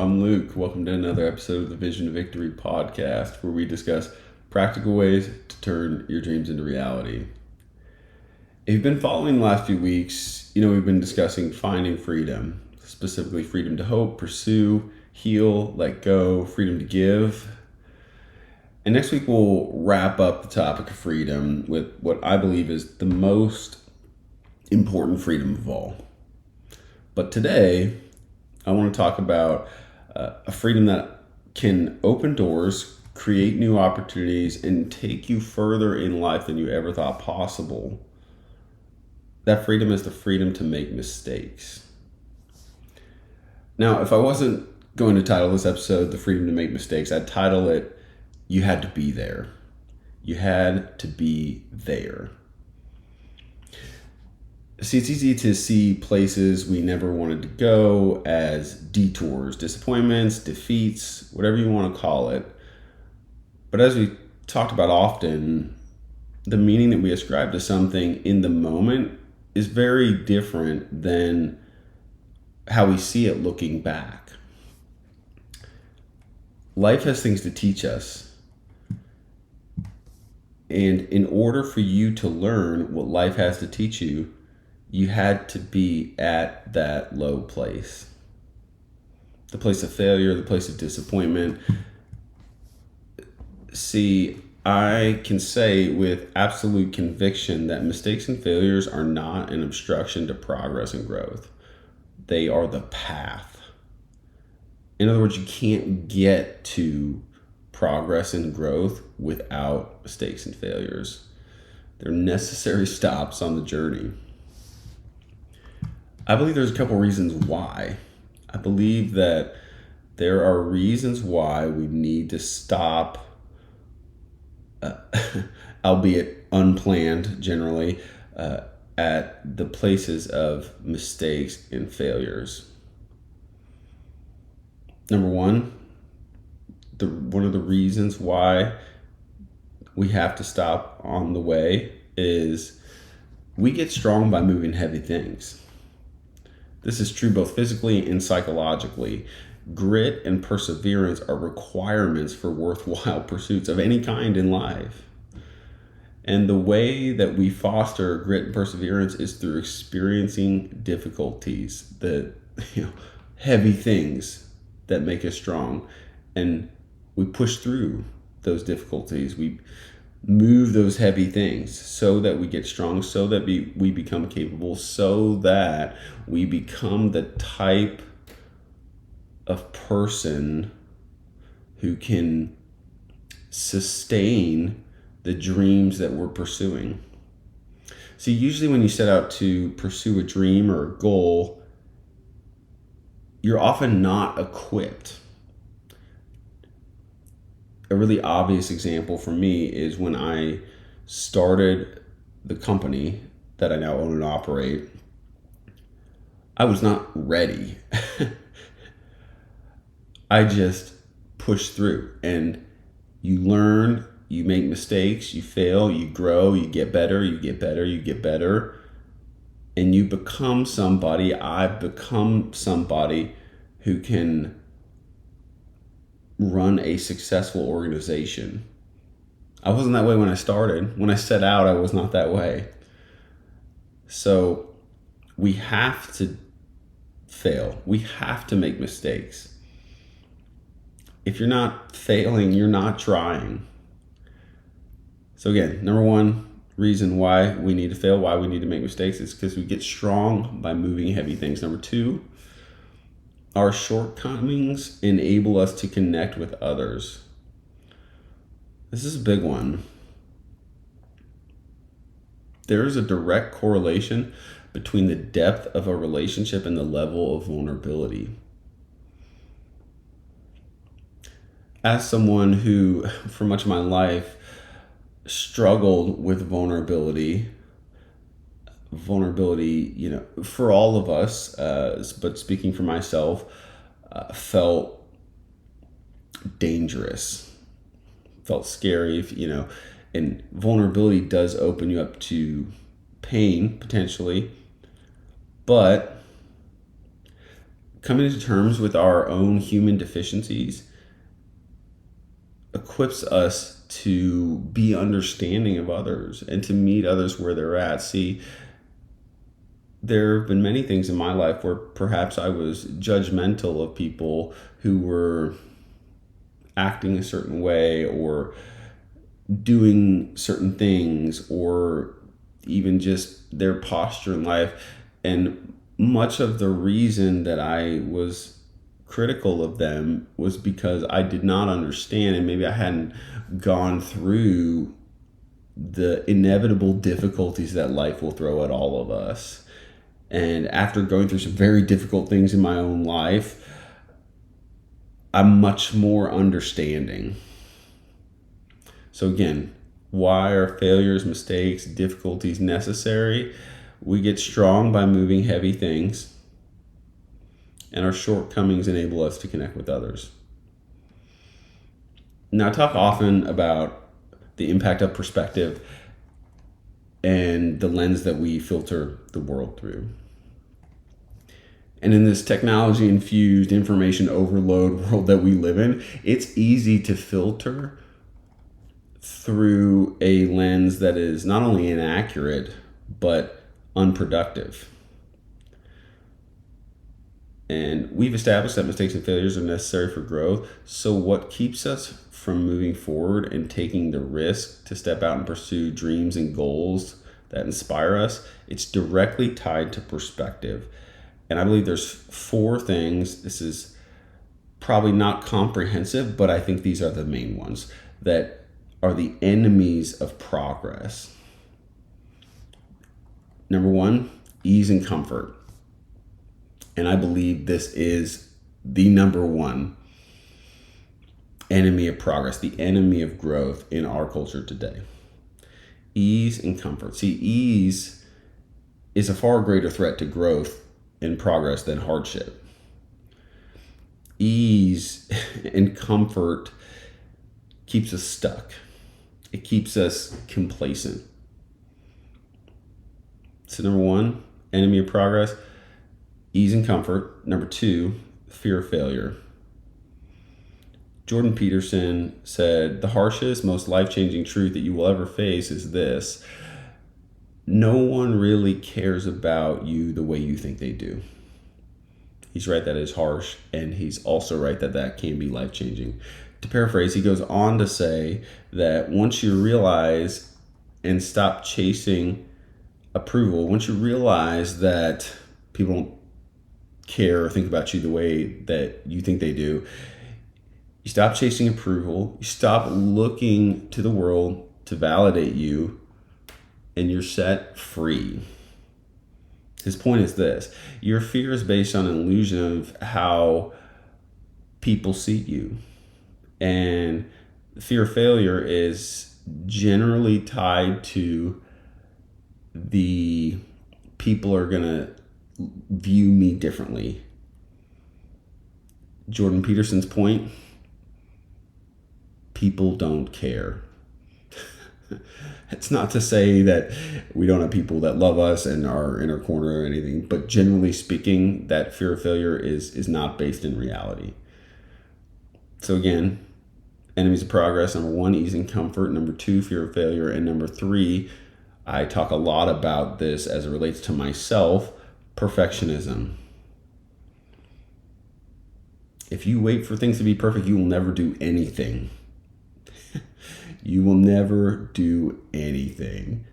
I'm Luke. Welcome to another episode of the Vision to Victory podcast, where we discuss practical ways to turn your dreams into reality. If you've been following the last few weeks, we've been discussing finding freedom, specifically freedom to hope, pursue, heal, let go, freedom to give. And next week we'll wrap up the topic of freedom with what I believe is the most important freedom of all. But today, I want to talk about a freedom that can open doors, create new opportunities, and take you further in life than you ever thought possible. That freedom is the freedom to make mistakes. Now, if I wasn't going to title this episode, The Freedom to Make Mistakes, I'd title it, You Had to Be There. You had to be there. See, it's easy to see places we never wanted to go as detours, disappointments, defeats, whatever you want to call it. But as we talked about often, the meaning that we ascribe to something in the moment is very different than how we see it looking back. Life has things to teach us. And in order for you to learn what life has to teach you, you had to be at that low place. The place of failure, the place of disappointment. See, I can say with absolute conviction that mistakes and failures are not an obstruction to progress and growth. They are the path. In other words, you can't get to progress and growth without mistakes and failures. They're necessary stops on the journey. I believe there's a couple reasons why. I believe that there are reasons why we need to stop, albeit unplanned generally, at the places of mistakes and failures. Number one, one of the reasons why we have to stop on the way is we get strong by moving heavy things. This is true both physically and psychologically. Grit and perseverance are requirements for worthwhile pursuits of any kind in life. And the way that we foster grit and perseverance is through experiencing difficulties, the heavy things that make us strong. And we push through those difficulties. We move those heavy things so that we get strong, so that we become capable, so that we become the type of person who can sustain the dreams that we're pursuing. See, usually when you set out to pursue a dream or a goal, you're often not equipped. A really obvious example for me is when I started the company that I now own and operate, I was not ready. I just pushed through, and you learn, you make mistakes, you fail, you grow, you get better, you get better, you get better, and you become somebody. I've become somebody who can run a successful organization. I wasn't that way when I started. When I set out, I was not that way. So we have to fail. We have to make mistakes. If you're not failing, you're not trying. So again, number one reason why we need to fail, why we need to make mistakes, is because we get strong by moving heavy things. Number two, our shortcomings enable us to connect with others. This is a big one. There is a direct correlation between the depth of a relationship and the level of vulnerability. As someone who, for much of my life, struggled with vulnerability, for all of us, but speaking for myself, felt dangerous, felt scary, and vulnerability does open you up to pain potentially, but coming to terms with our own human deficiencies equips us to be understanding of others and to meet others where they're at. See, there have been many things in my life where perhaps I was judgmental of people who were acting a certain way or doing certain things, or even just their posture in life. And much of the reason that I was critical of them was because I did not understand, and maybe I hadn't gone through the inevitable difficulties that life will throw at all of us. And after going through some very difficult things in my own life, I'm much more understanding. So again, why are failures, mistakes, difficulties necessary? We get strong by moving heavy things, and our shortcomings enable us to connect with others. Now, I talk often about the impact of perspective and the lens that we filter the world through. And in this technology-infused information overload world that we live in, it's easy to filter through a lens that is not only inaccurate, but unproductive. And we've established that mistakes and failures are necessary for growth. So what keeps us from moving forward and taking the risk to step out and pursue dreams and goals that inspire us? It's directly tied to perspective. And I believe there's 4 things. This is probably not comprehensive, but I think these are the main ones that are the enemies of progress. Number 1, ease and comfort. And I believe this is the number 1 enemy of progress, the enemy of growth in our culture today. Ease and comfort. See, ease is a far greater threat to growth and progress than hardship. Ease and comfort keeps us stuck. It keeps us complacent. So number 1, enemy of progress, ease and comfort. Number 2, fear of failure. Jordan Peterson said, the harshest, most life-changing truth that you will ever face is this: no one really cares about you the way you think they do. He's right, that is harsh, and he's also right that that can be life-changing. To paraphrase, he goes on to say that once you realize and stop chasing approval, once you realize that people don't care or think about you the way that you think they do, you stop chasing approval, you stop looking to the world to validate you, and you're set free. His point is this: your fear is based on an illusion of how people see you. And fear of failure is generally tied to the people are going to view me differently. Jordan Peterson's point: people don't care. It's not to say that we don't have people that love us and are in our corner or anything, but generally speaking, that fear of failure is not based in reality. So again, enemies of progress: number 1, ease and comfort. Number 2, fear of failure. And number 3, I talk a lot about this as it relates to myself, perfectionism. If you wait for things to be perfect, you will never do anything. You will never do anything.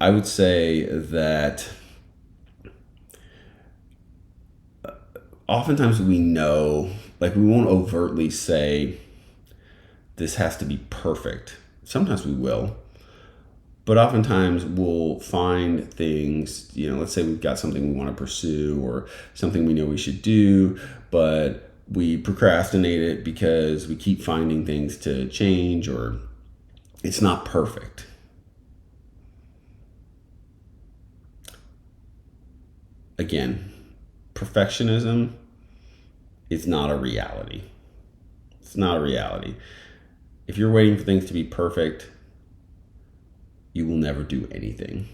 I would say that oftentimes we know, like, we won't overtly say this has to be perfect. Sometimes we will. But oftentimes we'll find things, let's say we've got something we want to pursue or something we know we should do, but we procrastinate it because we keep finding things to change or it's not perfect. Again, perfectionism is not a reality. It's not a reality. If you're waiting for things to be perfect, you will never do anything.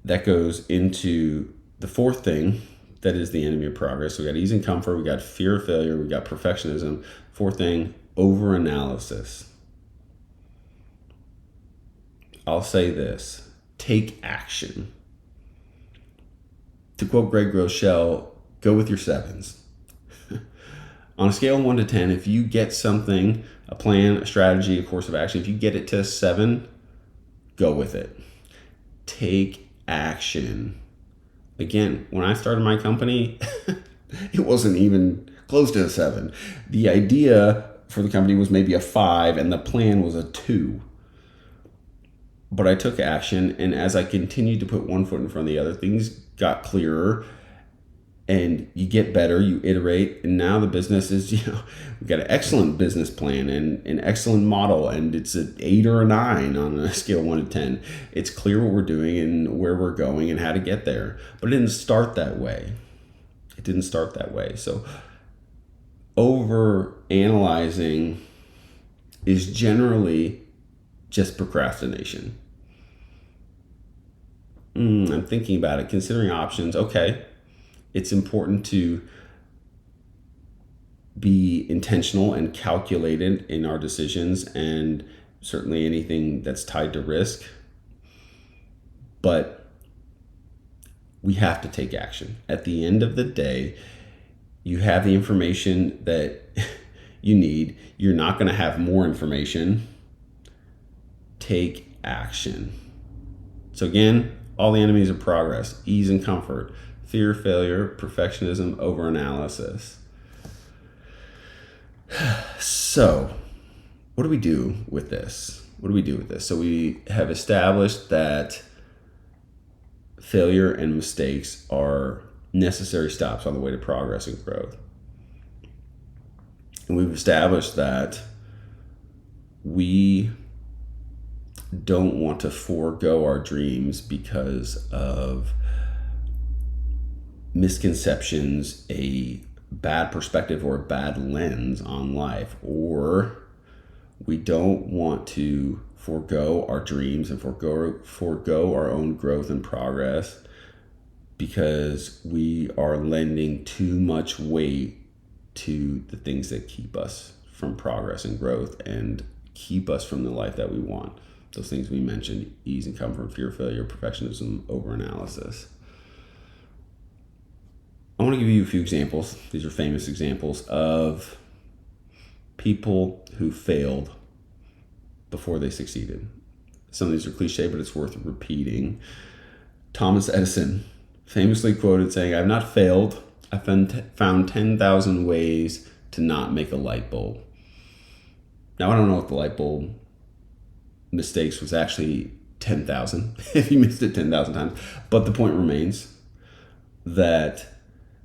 That goes into The fourth thing that is the enemy of progress. So we got ease and comfort, we got fear of failure, we got perfectionism. Fourth thing, overanalysis. I'll say this: take action. To quote Greg Groeschel, go with your sevens. On a scale of 1 to 10, if you get something, a plan, a strategy, a course of action, if you get it to a 7, go with it. Take action. Again, when I started my company, it wasn't even close to a 7. The idea for the company was maybe a 5, and the plan was a 2. But I took action, and as I continued to put one foot in front of the other, things got clearer, and you get better, you iterate, and now the business is, we've got an excellent business plan and an excellent model, and it's an 8 or a 9 on a scale of 1 to 10. It's clear what we're doing and where we're going and how to get there. But it didn't start that way. So over analyzing is generally just procrastination. I'm thinking about it, considering options. Okay. It's important to be intentional and calculated in our decisions, and certainly anything that's tied to risk. But we have to take action. At the end of the day, you have the information that you need. You're not going to have more information. Take action. So again, all the enemies of progress: ease and comfort, fear, failure, perfectionism, overanalysis. So, what do we do with this? So we have established that failure and mistakes are necessary stops on the way to progress and growth. And we've established that we don't want to forego our dreams because of misconceptions, a bad perspective or a bad lens on life, or we don't want to forego our dreams and forego our own growth and progress because we are lending too much weight to the things that keep us from progress and growth and keep us from the life that we want. Those things we mentioned: ease and comfort, fear, failure, perfectionism, overanalysis. I want to give you a few examples. These are famous examples of people who failed before they succeeded. Some of these are cliche, but it's worth repeating. Thomas Edison famously quoted saying, "I've not failed. I found 10,000 ways to not make a light bulb." Now, I don't know if the light bulb mistakes was actually 10,000, if you missed it 10,000 times, but the point remains that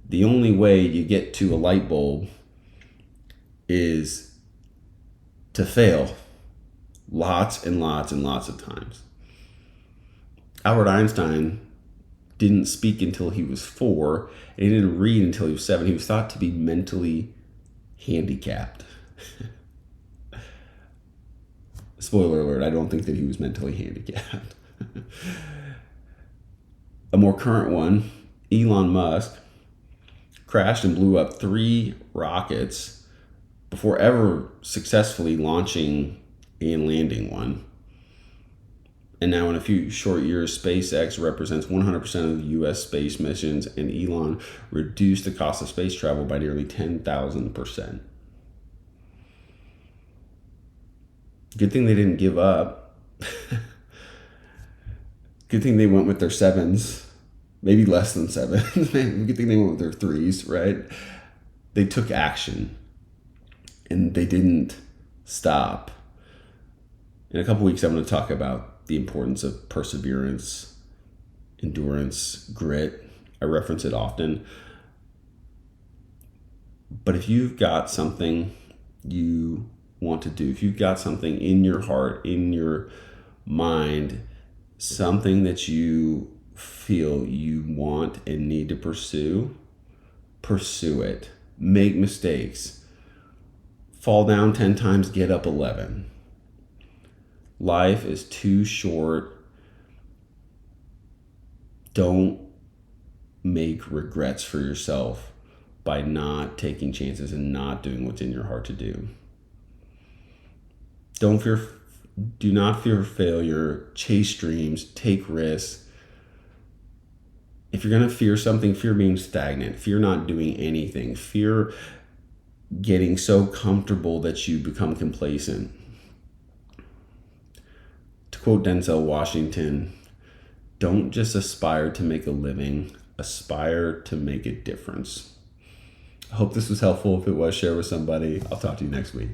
the only way you get to a light bulb is to fail lots and lots and lots of times. Albert Einstein didn't speak until he was 4, and he didn't read until he was 7. He was thought to be mentally handicapped. Spoiler alert, I don't think that he was mentally handicapped. A more current one, Elon Musk crashed and blew up 3 rockets before ever successfully launching and landing one. And now in a few short years, SpaceX represents 100% of the US space missions, and Elon reduced the cost of space travel by nearly 10,000%. Good thing they didn't give up. Good thing they went with their 7s, maybe less than 7. Good thing they went with their 3s, right? They took action and they didn't stop. In a couple weeks, I'm going to talk about the importance of perseverance, endurance, grit. I reference it often. But if you've got something you want to do, if you've got something in your heart, in your mind, something that you feel you want and need to pursue it. Make mistakes. Fall down 10 times, get up 11. Life is too short. Don't make regrets for yourself by not taking chances and not doing what's in your heart to do. Do not fear failure, chase dreams, take risks. If you're going to fear something, fear being stagnant, fear not doing anything, fear getting so comfortable that you become complacent. To quote Denzel Washington, don't just aspire to make a living, aspire to make a difference. I hope this was helpful. If it was, share with somebody. I'll talk to you next week.